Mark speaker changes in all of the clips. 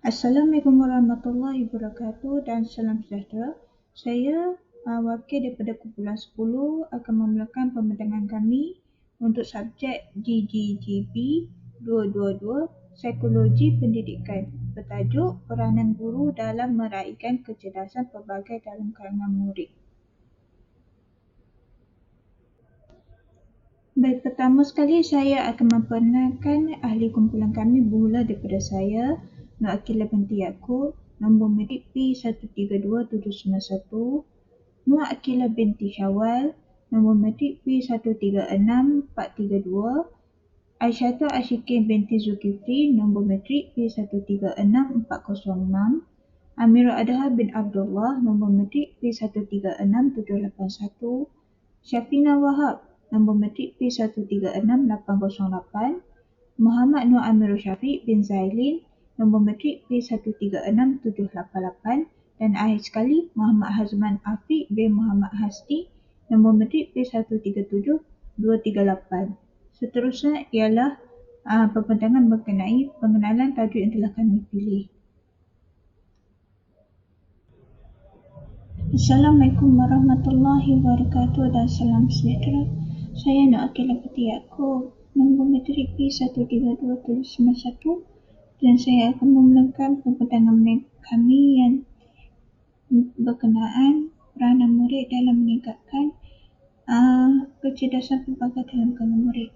Speaker 1: Assalamualaikum warahmatullahi wabarakatuh dan salam sejahtera. Saya wakil daripada kumpulan 10 akan memulakan pembincangan kami untuk subjek GGGP 222 Psikologi Pendidikan bertajuk Peranan Guru dalam Meraihkan Kecerdasan Pelbagai dalam Kalangan Murid. Baik, pertama sekali saya akan memperkenalkan ahli kumpulan kami bermula daripada saya, Nur Akilah binti Yaakob, nombor medik P132791, Nur Akilah binti Syawal, nombor medik P136432, Aisyata Ashikin binti Zulkifli, nombor metrik P136406, Amirul Adha bin Abdullah, nombor metrik P136781, Syafina Wahab, nombor metrik P136808, Muhammad Nur Amirul Syafiq bin Zailin, nombor metrik P136788, dan akhir sekali Muhammad Hazman Afiq bin Muhammad Hasti, nombor metrik P137238. Seterusnya ialah pembincangan mengenai pengenalan tajuk yang telah kami pilih. Assalamualaikum warahmatullahi wabarakatuh dan salam sejahtera. Saya Nur Akilah binti Yaakob, nombor metrik P132791, dan saya akan memulakan pembincangan kami yang berkenaan peranan murid dalam meningkatkan kecerdasan pelbagai dalam kalangan murid.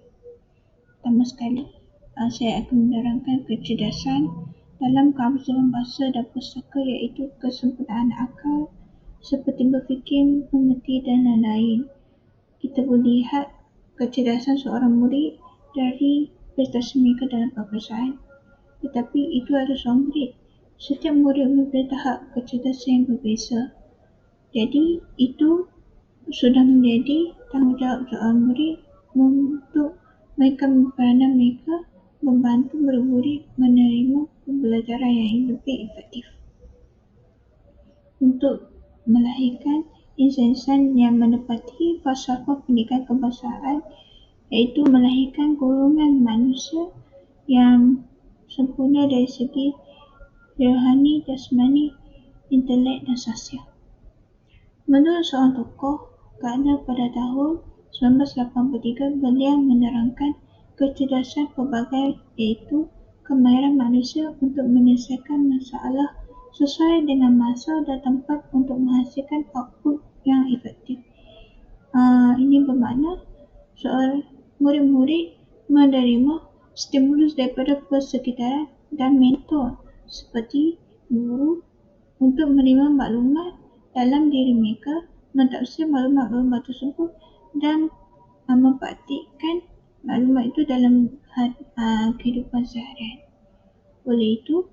Speaker 1: Pertama sekali, saya akan menerangkan kecerdasan dalam kawasan bahasa dan pustaka, iaitu kesempurnaan akal seperti berfikir, mengerti dan lain-lain. Kita boleh lihat kecerdasan seorang murid dari prestasi mereka dalam peperiksaan. Tetapi itu adalah seorang murid. Setiap murid mempunyai tahap kecerdasan yang berbeza. Jadi itu sudah menjadi tanggungjawab seorang murid untuk mereka peranan mereka membantu murid-murid menerima pembelajaran yang lebih efektif untuk melahirkan insan-insan yang menepati falsafah pendidikan kebangsaan, iaitu melahirkan golongan manusia yang sempurna dari segi rohani, jasmani, intelek dan sosial. Menurut seorang tokoh Gardner pada tahun 1983, beliau menerangkan kecerdasan pelbagai, iaitu kemahiran manusia untuk menyelesaikan masalah sesuai dengan masa dan tempat untuk menghasilkan output yang efektif. Ini bermakna seorang murid-murid menerima stimulus daripada persekitaran dan mentor seperti guru untuk menerima maklumat dalam diri mereka, mentafsir maklumat-maklumat tersebut dan mempraktikkan maklumat itu dalam kehidupan seharian. Oleh itu,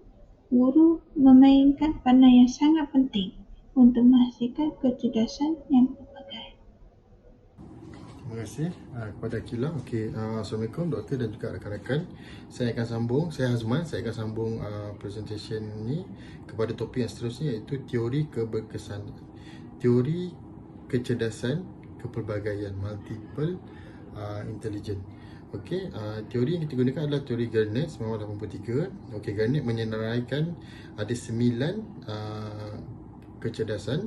Speaker 1: guru memainkan peranan yang sangat penting untuk menghasilkan kecerdasan yang pelbagai.
Speaker 2: Terima kasih kepada Akilah. Assalamualaikum doktor dan juga rakan-rakan. Saya akan sambung, saya Hazman, saya akan sambung presentation ni kepada topik yang seterusnya, iaitu teori keberkesanan. Teori kecerdasan kepelbagaian, multiple intelligence. Teori yang kita gunakan adalah teori Garnet 1983. Garnet menyenaraikan ada 9 kecerdasan,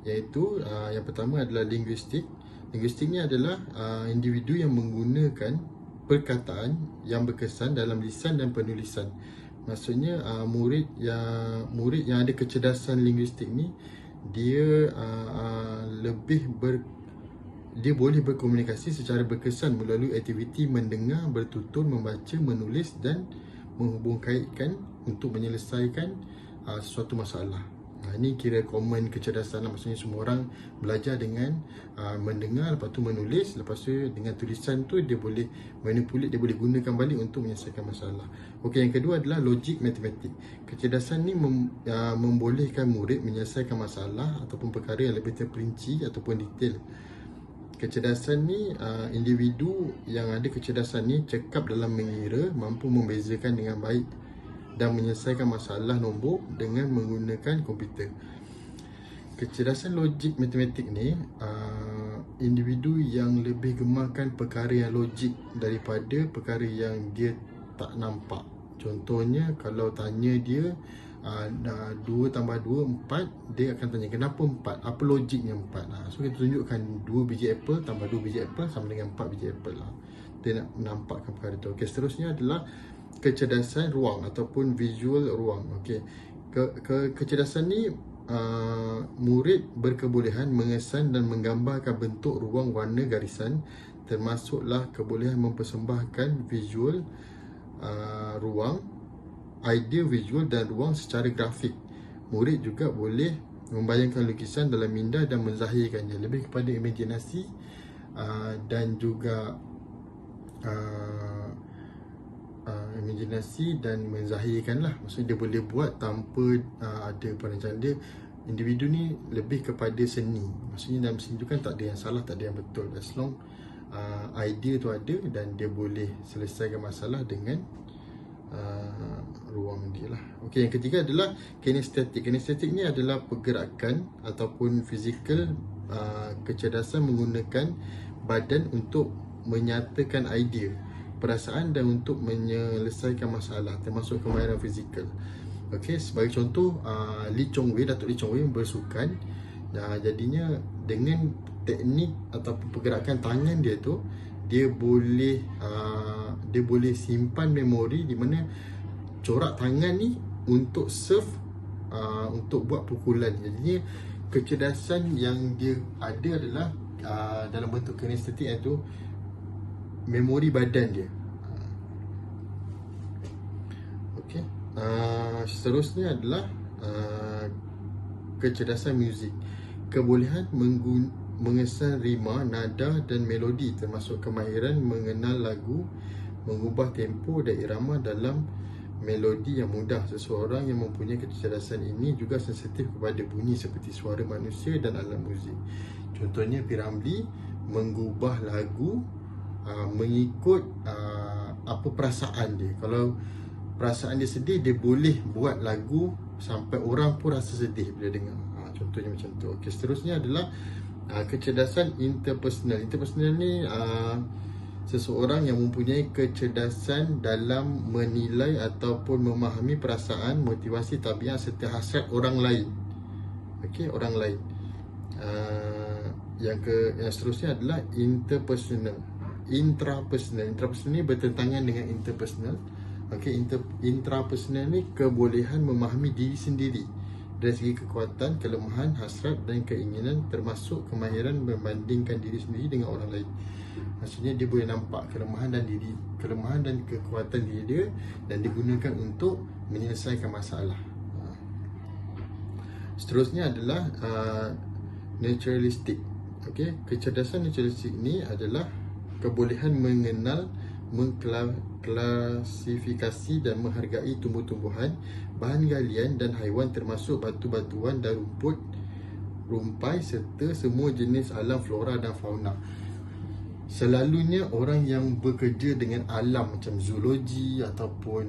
Speaker 2: iaitu yang pertama adalah linguistik. Linguistik ni adalah individu yang menggunakan perkataan yang berkesan dalam lisan dan penulisan. Maksudnya murid yang ada kecerdasan linguistik ni, dia dia boleh berkomunikasi secara berkesan melalui aktiviti mendengar, bertutur, membaca, menulis dan menghubungkaitkan untuk menyelesaikan sesuatu masalah. Ini kira common kecerdasan lah. Maksudnya semua orang belajar dengan mendengar, lepas tu menulis, lepas tu dengan tulisan tu dia boleh manipulate, dia boleh gunakan balik untuk menyelesaikan masalah. Yang kedua adalah logik matematik. Kecerdasan ni membolehkan murid menyelesaikan masalah ataupun perkara yang lebih terperinci ataupun detail. Kecerdasan ni, individu yang ada kecerdasan ni cekap dalam mengira, mampu membezakan dengan baik dan menyelesaikan masalah nombor dengan menggunakan komputer. Kecerdasan logik matematik ni, individu yang lebih gemarkan perkara yang logik daripada perkara yang dia tak nampak. Contohnya kalau tanya dia 2 tambah 2 4, dia akan tanya kenapa 4, apa logiknya 4. So kita tunjukkan 2 biji apple tambah 2 biji apple sama dengan 4 biji apple lah. Dia nak nampakkan perkara tu. Okey, seterusnya adalah kecerdasan ruang ataupun visual ruang. Okey, kecerdasan ni murid berkebolehan mengesan dan menggambarkan bentuk ruang warna garisan, termasuklah kebolehan mempersembahkan visual ruang, idea visual dan ruang secara grafik. Murid juga boleh membayangkan lukisan dalam minda dan menzahirkannya, lebih kepada imajinasi dan juga imajinasi dan menzahirkan lah. Maksudnya dia boleh buat tanpa ada perancangan. Dia, individu ni lebih kepada seni. Maksudnya dalam seni tu kan tak ada yang salah, tak ada yang betul, as long idea tu ada dan dia boleh selesaikan masalah dengan ruang dia lah. Okey, yang ketiga adalah kinestetik. Kinestetik ni adalah pergerakan ataupun fizikal kecerdasan menggunakan badan untuk menyatakan idea, perasaan dan untuk menyelesaikan masalah, termasuk kemahiran fizikal. Okey, sebagai contoh Datuk Lee Chong Wei bersukan. Jadinya dengan teknik ataupun pergerakan tangan dia tu, dia boleh simpan memori di mana corak tangan ni untuk serve untuk buat pukulan. Jadinya kecerdasan yang dia ada adalah dalam bentuk kinestetik, iaitu memori badan dia. Okey, seterusnya adalah kecerdasan muzik. Kebolehan mengesan rima, nada dan melodi, termasuk kemahiran mengenal lagu, mengubah tempo dan irama dalam melodi yang mudah. Seseorang yang mempunyai kecerdasan ini juga sensitif kepada bunyi seperti suara manusia dan alat muzik. Contohnya P. Ramlee mengubah lagu mengikut apa perasaan dia. Kalau perasaan dia sedih, dia boleh buat lagu sampai orang pun rasa sedih bila dengar. Contohnya macam tu. Okey, seterusnya adalah kecerdasan interpersonal. Interpersonal ni seseorang yang mempunyai kecerdasan dalam menilai ataupun memahami perasaan, motivasi, tabiat serta hasrat orang lain. Okey, orang lain. Yang seterusnya adalah interpersonal. Intrapersonal ni bertentangan dengan interpersonal. Okey, intrapersonal ni kebolehan memahami diri sendiri dari segi kekuatan, kelemahan, hasrat dan keinginan, termasuk kemahiran membandingkan diri sendiri dengan orang lain. Maksudnya dia boleh nampak kelemahan dan kekuatan diri dia dan digunakan untuk menyelesaikan masalah. Seterusnya adalah naturalistik. Okey, kecerdasan naturalistik ni adalah kebolehan mengenal, mengklasifikasi dan menghargai tumbuh-tumbuhan, bahan galian dan haiwan, termasuk batu-batuan dan rumput, rumpai serta semua jenis alam flora dan fauna. Selalunya orang yang bekerja dengan alam macam zoologi ataupun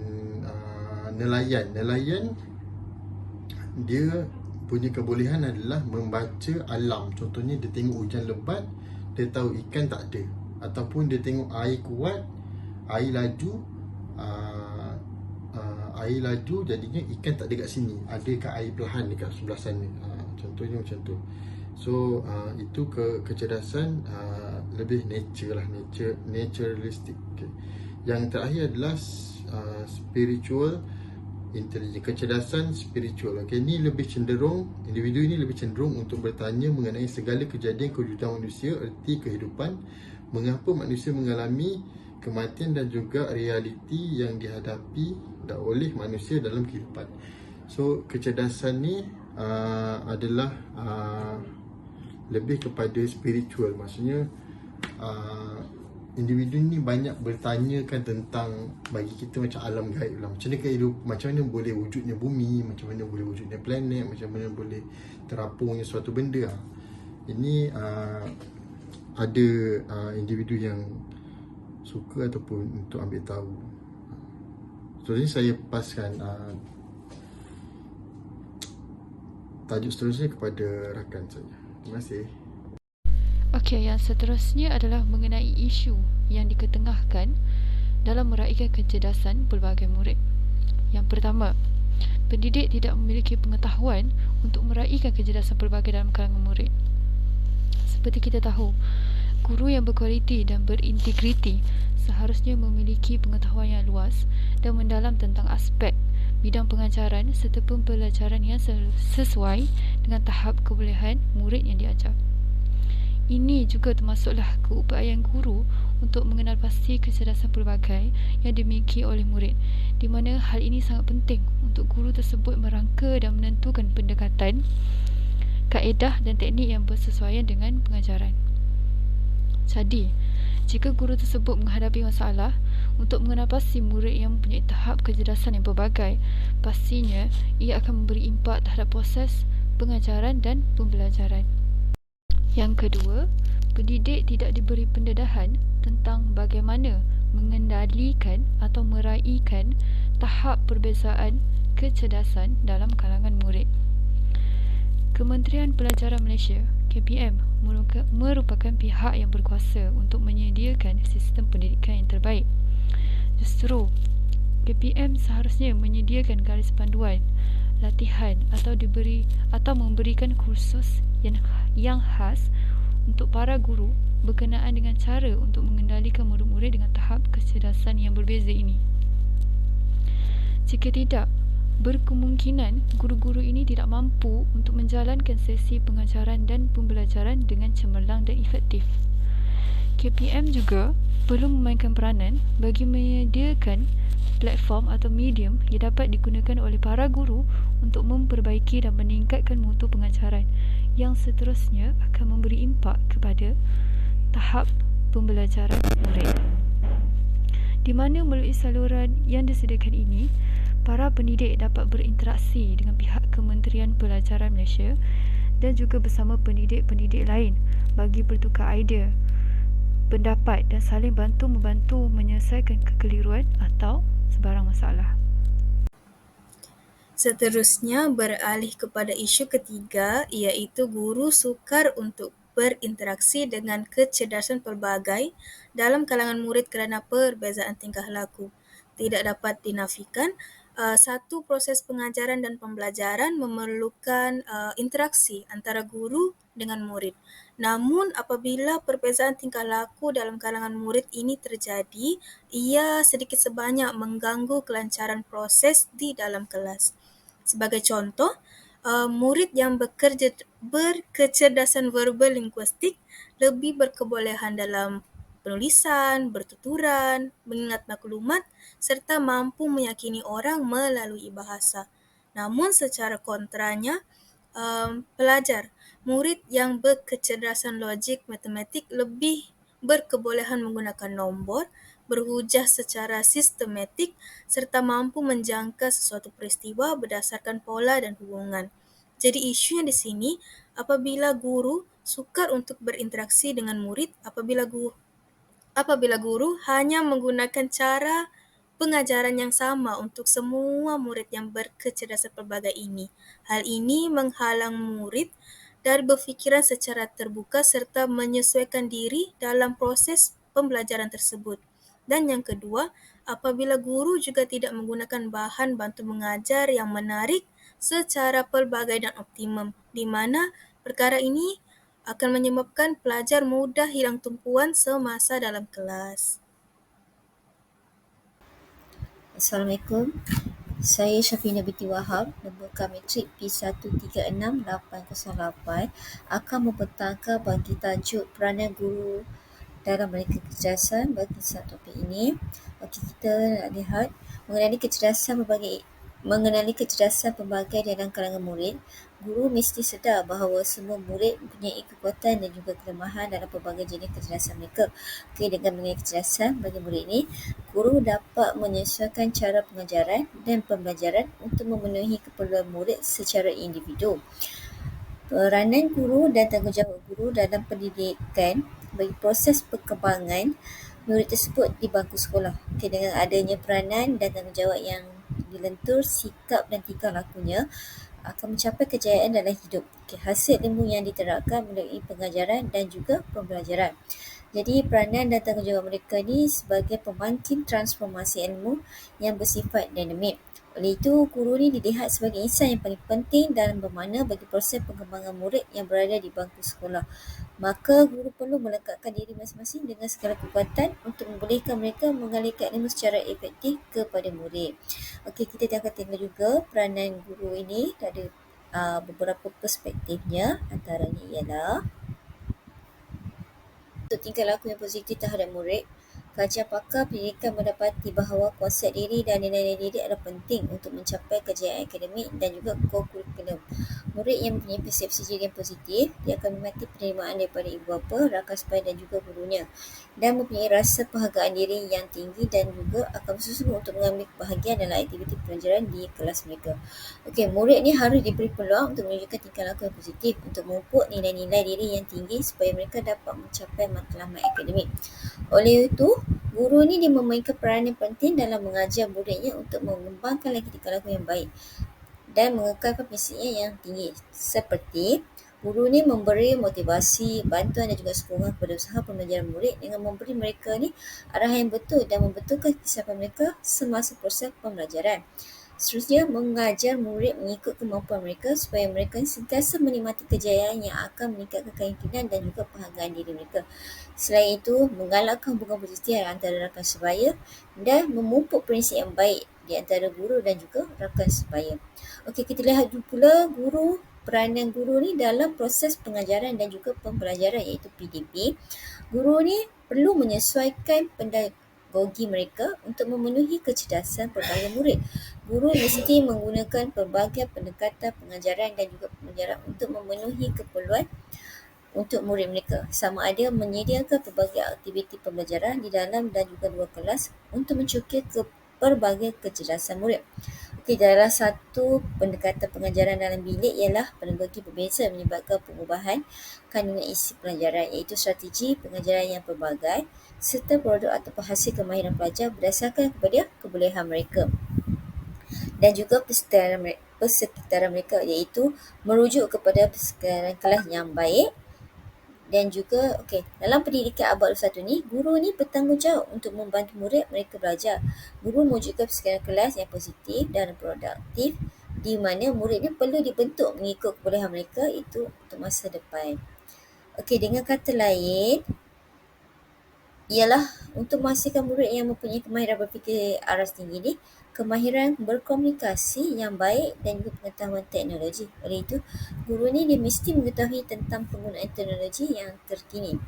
Speaker 2: nelayan, dia punya kebolehan adalah membaca alam. Contohnya dia tengok hujan lebat, dia tahu ikan tak ada. Ataupun dia tengok air kuat, air laju, jadinya ikan tak ada kat sini, ada kat air perlahan dekat sebelah sana. Contohnya macam tu. So itu kecerdasan lebih nature lah, naturalistic. Okay. Yang terakhir adalah spiritual intelligence, kecerdasan spiritual. Okay, ni lebih cenderung, individu ini lebih cenderung untuk bertanya mengenai segala kejadian kewujudan manusia, erti kehidupan, mengapa manusia mengalami kematian dan juga realiti yang dihadapi oleh manusia dalam kehidupan. So kecerdasan ni adalah lebih kepada spiritual. Maksudnya individu ni banyak bertanyakan tentang, bagi kita macam alam gaib lah. Macam mana boleh wujudnya bumi, macam mana boleh wujudnya planet, macam mana boleh terapungnya suatu benda. Ini ada individu yang suka ataupun untuk ambil tahu. So ini saya paskan tajuk seterusnya kepada rakan saya. Terima kasih.
Speaker 3: Okey, yang seterusnya adalah mengenai isu yang diketengahkan dalam meraihkan kecerdasan pelbagai murid. Yang pertama, pendidik tidak memiliki pengetahuan untuk meraihkan kecerdasan pelbagai dalam kalangan murid. Seperti kita tahu, guru yang berkualiti dan berintegriti seharusnya memiliki pengetahuan yang luas dan mendalam tentang aspek bidang pengajaran serta pembelajaran yang sesuai dengan tahap kebolehan murid yang diajar. Ini juga termasuklah keupayaan guru untuk mengenal pasti kecerdasan pelbagai yang dimiliki oleh murid, di mana hal ini sangat penting untuk guru tersebut merangka dan menentukan pendekatan, kaedah dan teknik yang bersesuaian dengan pengajaran. Jadi, jika guru tersebut menghadapi masalah untuk mengenal pasti murid yang mempunyai tahap kecerdasan yang pelbagai, pastinya ia akan memberi impak terhadap proses pengajaran dan pembelajaran. Yang kedua, pendidik tidak diberi pendedahan tentang bagaimana mengendalikan atau meraihkan tahap perbezaan kecerdasan dalam kalangan murid. Kementerian Pelajaran Malaysia (KPM) merupakan pihak yang berkuasa untuk menyediakan sistem pendidikan yang terbaik. Justru, KPM seharusnya menyediakan garis panduan, latihan atau memberikan kursus yang khas untuk para guru berkenaan dengan cara untuk mengendalikan murid-murid dengan tahap kecerdasan yang berbeza ini. Jika tidak, berkemungkinan guru-guru ini tidak mampu untuk menjalankan sesi pengajaran dan pembelajaran dengan cemerlang dan efektif. KPM juga perlu memainkan peranan bagi menyediakan platform atau medium yang dapat digunakan oleh para guru untuk memperbaiki dan meningkatkan mutu pengajaran yang seterusnya akan memberi impak kepada tahap pembelajaran murid. Di mana melalui saluran yang disediakan ini, para pendidik dapat berinteraksi dengan pihak Kementerian Pelajaran Malaysia dan juga bersama pendidik-pendidik lain bagi bertukar idea, pendapat dan saling bantu-membantu menyelesaikan kekeliruan atau sebarang masalah.
Speaker 4: Seterusnya beralih kepada isu ketiga, iaitu guru sukar untuk berinteraksi dengan kecerdasan pelbagai dalam kalangan murid kerana perbezaan tingkah laku. Tidak dapat dinafikan, satu proses pengajaran dan pembelajaran memerlukan interaksi antara guru dengan murid. Namun apabila perbezaan tingkah laku dalam kalangan murid ini terjadi, ia sedikit sebanyak mengganggu kelancaran proses di dalam kelas. Sebagai contoh, murid yang berkecerdasan verbal linguistik lebih berkebolehan dalam penulisan, bertuturan, mengingat maklumat serta mampu meyakini orang melalui bahasa. Namun secara kontranya, murid yang berkecerdasan logik matematik lebih berkebolehan menggunakan nombor, berhujah secara sistematik serta mampu menjangka sesuatu peristiwa berdasarkan pola dan hubungan. Jadi isunya di sini, apabila guru sukar untuk berinteraksi dengan murid, apabila guru hanya menggunakan cara pengajaran yang sama untuk semua murid yang berkecerdasan pelbagai ini. Hal ini menghalang murid dari berfikiran secara terbuka serta menyesuaikan diri dalam proses pembelajaran tersebut. Dan yang kedua, apabila guru juga tidak menggunakan bahan bantu mengajar yang menarik secara pelbagai dan optimum, di mana perkara ini akan menyebabkan pelajar mudah hilang tumpuan semasa dalam kelas.
Speaker 5: Assalamualaikum. Saya Syafina binti Wahab, nombor Kametrik P136808 akan membentangkan bagi tajuk peranan guru dalam meningkatkan kecerdasan bagi satu topik ini. Okey, kita nak lihat mengenali kecerdasan pelbagai dalam kalangan murid. Guru mesti sedar bahawa semua murid mempunyai kekuatan dan juga kelemahan dalam pelbagai jenis kecerdasan mereka. Okey, dengan mengenali kecerdasan bagi murid ini, guru dapat menyesuaikan cara pengajaran dan pembelajaran untuk memenuhi keperluan murid secara individu. Peranan guru dan tanggungjawab guru dalam pendidikan bagi proses perkembangan murid tersebut di bangku sekolah. Okey, dengan adanya peranan dan tanggungjawab yang dilentur, sikap dan tingkah lakunya akan mencapai kejayaan dalam hidup. Okey, hasil ilmu yang diterapkan melalui pengajaran dan juga pembelajaran. Jadi peranan dan tanggungjawab mereka ni sebagai pembangkit transformasi ilmu yang bersifat dinamik. Oleh itu, guru ni dilihat sebagai insan yang paling penting dalam bermakna bagi proses pengembangan murid yang berada di bangku sekolah. Maka, guru perlu melekatkan diri masing-masing dengan segala kekuatan untuk membolehkan mereka mengalihkan ilmu secara efektif kepada murid. Okey, kita akan tengok juga peranan guru ini ada beberapa perspektifnya. Antaranya ialah untuk tingkah laku yang positif terhadap murid, kajian pakar pendidikan mendapati bahawa konsep diri dan nilai-nilai diri adalah penting untuk mencapai kejayaan akademik dan juga kurikulum. Murid yang mempunyai persepsi diri yang positif, dia akan menikmati penerimaan daripada ibu bapa, rakan sebaya dan juga gurunya, dan mempunyai rasa penghargaan diri yang tinggi dan juga akan bersungguh untuk mengambil bahagian dalam aktiviti pelajaran di kelas mereka. Okey, murid ni harus diberi peluang untuk menunjukkan tingkah laku yang positif untuk memupuk nilai-nilai diri yang tinggi supaya mereka dapat mencapai matlamat akademik. Oleh itu, guru ni dia memainkan peranan yang penting dalam mengajar muridnya untuk mengembangkan lagi tingkah laku yang baik dan mengekalkan prinsipnya yang tinggi. Seperti guru ni memberi motivasi, bantuan dan juga sokongan kepada usaha pembelajaran murid dengan memberi mereka ni arahan yang betul dan membetulkan kesiapan mereka semasa proses pembelajaran. Seterusnya, mengajar murid mengikut kemampuan mereka supaya mereka sentiasa menikmati kejayaan yang akan meningkatkan keyakinan dan juga penghargaan diri mereka. Selain itu, menggalakkan hubungan positif antara rakan sebaya dan memupuk prinsip yang baik di antara guru dan juga rakan sebaya. Okey, kita lihat dulu pula peranan guru ni dalam proses pengajaran dan juga pembelajaran iaitu PDP. Guru ni perlu menyesuaikan pedagogi mereka untuk memenuhi kecerdasan pelbagai murid. Guru mesti menggunakan pelbagai pendekatan pengajaran dan juga pembelajaran untuk memenuhi keperluan untuk murid mereka, sama ada menyediakan pelbagai aktiviti pembelajaran di dalam dan juga luar kelas untuk mencukir pelbagai kecerdasan murid. Okey, dalam satu pendekatan pengajaran dalam bilik ialah pedagogi berbeza menyebabkan pengubahan kandungan isi pelajaran iaitu strategi pengajaran yang pelbagai serta produk ataupun hasil kemahiran pelajar berdasarkan kepada kebolehan mereka dan juga persekitaran mereka iaitu merujuk kepada persekitaran kelas yang baik. Dan juga, dalam pendidikan abad 21 ni, guru ni bertanggungjawab untuk membantu murid mereka belajar. Guru mewujudkan persekitaran kelas yang positif dan produktif di mana murid ni perlu dibentuk mengikut kebolehan mereka itu untuk masa depan. Dengan kata lain, ialah untuk menghasilkan murid yang mempunyai kemahiran berfikir aras tinggi ni, kemahiran berkomunikasi yang baik dan juga pengetahuan teknologi. Oleh itu, guru ni dia mesti mengetahui tentang penggunaan teknologi yang terkini.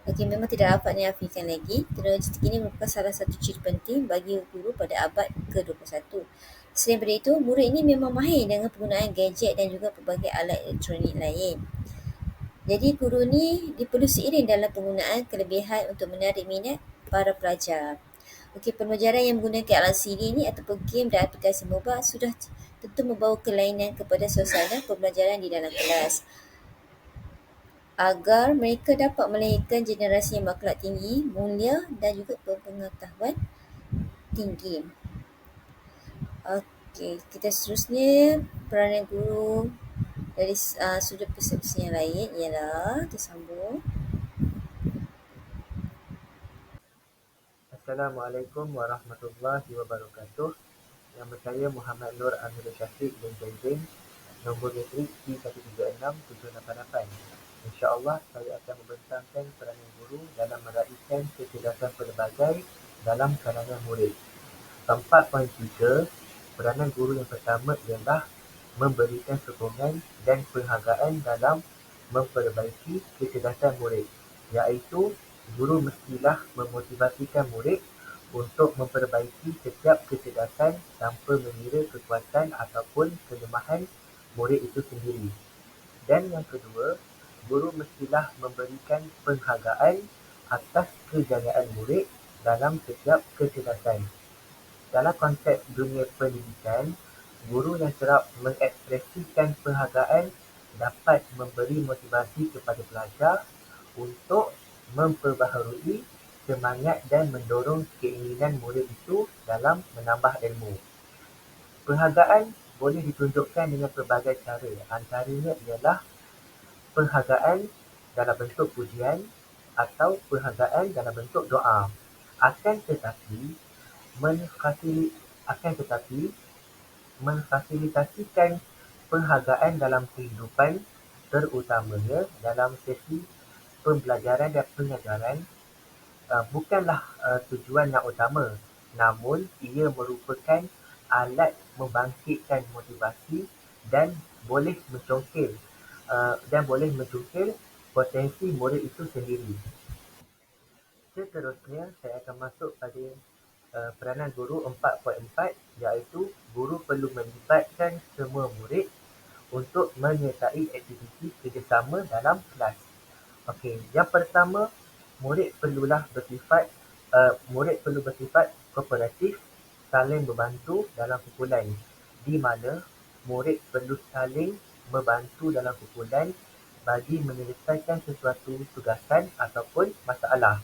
Speaker 5: Memang tidak dapat dinafikan lagi, teknologi terkini merupakan salah satu ciri penting bagi guru pada abad ke-21. Selain daripada itu, murid ini memang mahir dengan penggunaan gadget dan juga pelbagai alat elektronik lain. Jadi guru ni perlu seiring dalam penggunaan kelebihan untuk menarik minat para pelajar. Pembelajaran yang menggunakan LCD ni ataupun game dan aplikasi mobile sudah tentu membawa kelainan kepada suasana pembelajaran di dalam kelas. Agar mereka dapat melahirkan generasi yang berakhlak tinggi, mulia dan juga berpengetahuan tinggi. Kita seterusnya peranan guru dari sudut persepsi yang lain ialah tersambung.
Speaker 6: Assalamualaikum warahmatullahi wabarakatuh. Nama saya Muhammad Nur Amir Syafiq bin Zaidin, nombor metrik P136-788. InsyaAllah saya akan membentangkan peranan guru dalam meraihkan kecerdasan pelbagai dalam kalangan murid. 4.3, peranan guru yang pertama ialah memberikan sokongan dan penghargaan dalam memperbaiki kecerdasan murid, iaitu guru mestilah memotivasikan murid untuk memperbaiki setiap kecerdasan tanpa mengira kekuatan ataupun kelemahan murid itu sendiri. Dan yang kedua, guru mestilah memberikan penghargaan atas kejayaan murid dalam setiap kecerdasan. Dalam konteks dunia pendidikan, guru yang kerap mengekspresikan penghargaan dapat memberi motivasi kepada pelajar untuk memperbaharui semangat dan mendorong keinginan murid itu dalam menambah ilmu. Penghargaan boleh ditunjukkan dengan pelbagai cara, antaranya ialah penghargaan dalam bentuk pujian atau penghargaan dalam bentuk doa. Akan tetapi memfasilitasikan penghargaan dalam kehidupan, terutamanya dalam sesi pembelajaran dan pengajaran, bukanlah tujuan yang utama, namun ia merupakan alat membangkitkan motivasi dan boleh mencongkil potensi murid itu sendiri. Seterusnya, saya akan masuk pada peranan guru 4.4, iaitu guru perlu melibatkan semua murid untuk menyertai aktiviti kerjasama dalam kelas. Okey, yang pertama, murid perlu bersifat kooperatif, saling membantu dalam kumpulan, di mana murid perlu saling membantu dalam kumpulan bagi menyelesaikan sesuatu tugasan ataupun masalah.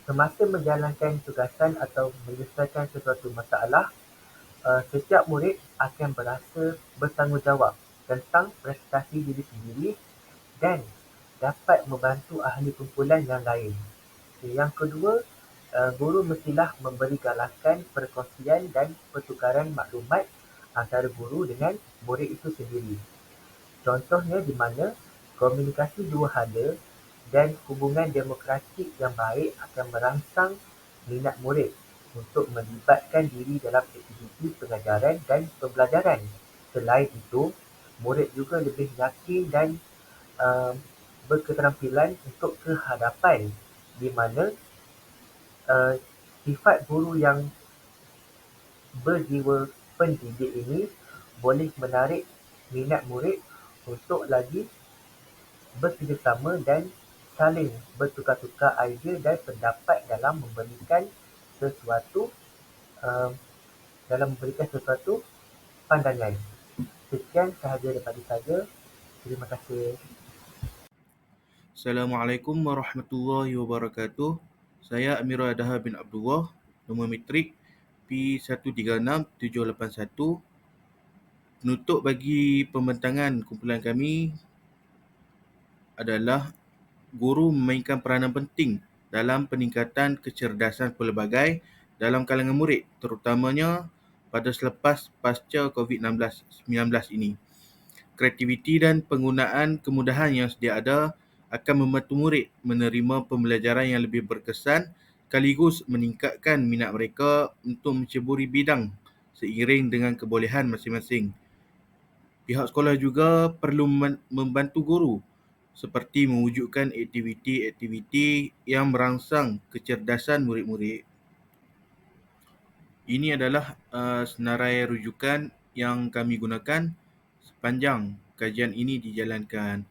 Speaker 6: Semasa menjalankan tugasan atau menyelesaikan sesuatu masalah, setiap murid akan berasa bertanggungjawab tentang prestasi diri sendiri dan dapat membantu ahli kumpulan yang lain. Yang kedua, guru mestilah memberi galakan perkongsian dan pertukaran maklumat antara guru dengan murid itu sendiri. Contohnya di mana komunikasi dua hala dan hubungan demokratik yang baik akan merangsang minat murid untuk melibatkan diri dalam aktiviti pengajaran dan pembelajaran. Selain itu, murid juga lebih yakin dan berketerampilan untuk kehadapan, di mana sifat guru yang berjiwa pendidik ini boleh menarik minat murid untuk lagi bekerjasama dan saling bertukar-tukar idea dan pendapat dalam memberikan sesuatu pandangan. Sekian sahaja daripada saya. Terima kasih.
Speaker 7: Assalamualaikum warahmatullahi wabarakatuh. Saya Amirul Adaha bin Abdullah, nombor matrik P136781. Penutup bagi pembentangan kumpulan kami adalah guru memainkan peranan penting dalam peningkatan kecerdasan pelbagai dalam kalangan murid, terutamanya pada selepas pasca COVID-19 ini. Kreativiti dan penggunaan kemudahan yang sedia ada akan membantu murid menerima pembelajaran yang lebih berkesan sekaligus meningkatkan minat mereka untuk menceburi bidang seiring dengan kebolehan masing-masing. Pihak sekolah juga perlu membantu guru seperti mewujudkan aktiviti-aktiviti yang merangsang kecerdasan murid-murid. Ini adalah senarai rujukan yang kami gunakan sepanjang kajian ini dijalankan.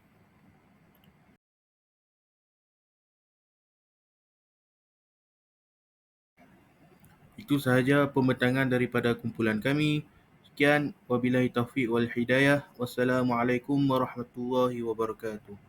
Speaker 7: Itu sahaja pembentangan daripada kumpulan kami. Sekian, wabillahi taufiq wal hidayah. Wassalamualaikum warahmatullahi wabarakatuh.